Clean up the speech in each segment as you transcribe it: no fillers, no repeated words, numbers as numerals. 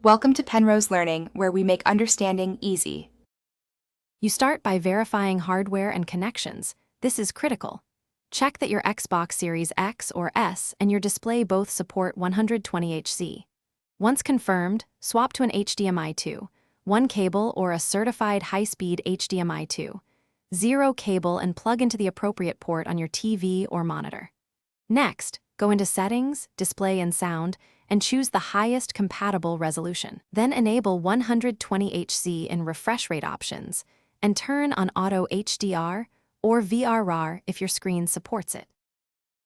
Welcome to Penrose Learning, where we make understanding easy. You start by verifying hardware and connections. This is critical. Check that your Xbox Series X or S and your display both support 120Hz. Once confirmed, swap to an HDMI 2, one cable or a certified high-speed HDMI 2, zero cable and plug into the appropriate port on your TV or monitor. Next, go into Settings, Display and Sound, and choose the highest compatible resolution. Then enable 120Hz in refresh rate options, and turn on Auto HDR or VRR if your screen supports it.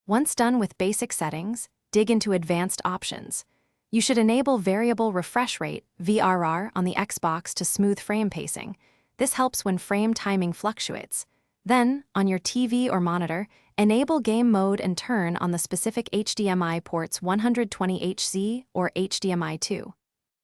Once done with basic settings, dig into advanced options. You should enable variable refresh rate, VRR, on the Xbox to smooth frame pacing. This helps when frame timing fluctuates. Then, on your TV or monitor, enable game mode and turn on the specific HDMI ports 120Hz or HDMI 2.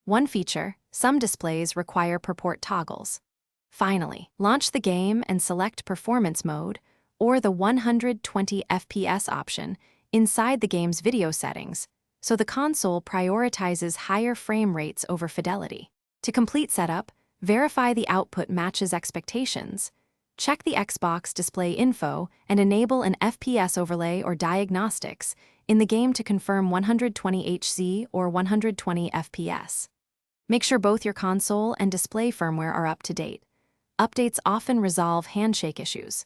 One feature, some displays require per port toggles. Finally, launch the game and select Performance Mode, or the 120 FPS option, inside the game's video settings, so the console prioritizes higher frame rates over fidelity. To complete setup, verify the output matches expectations. Check the Xbox display info and enable an FPS overlay or diagnostics in the game to confirm 120Hz or 120 FPS. Make sure both your console and display firmware are up to date. Updates often resolve handshake issues.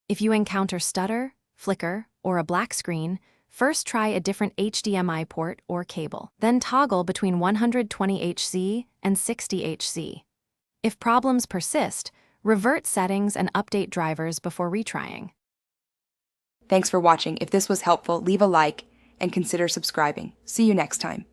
If you encounter stutter, flicker, or a black screen, first try a different HDMI port or cable. Then toggle between 120Hz and 60Hz. If problems persist, revert settings and update drivers before retrying. Thanks for watching. If this was helpful, leave a like and consider subscribing. See you next time.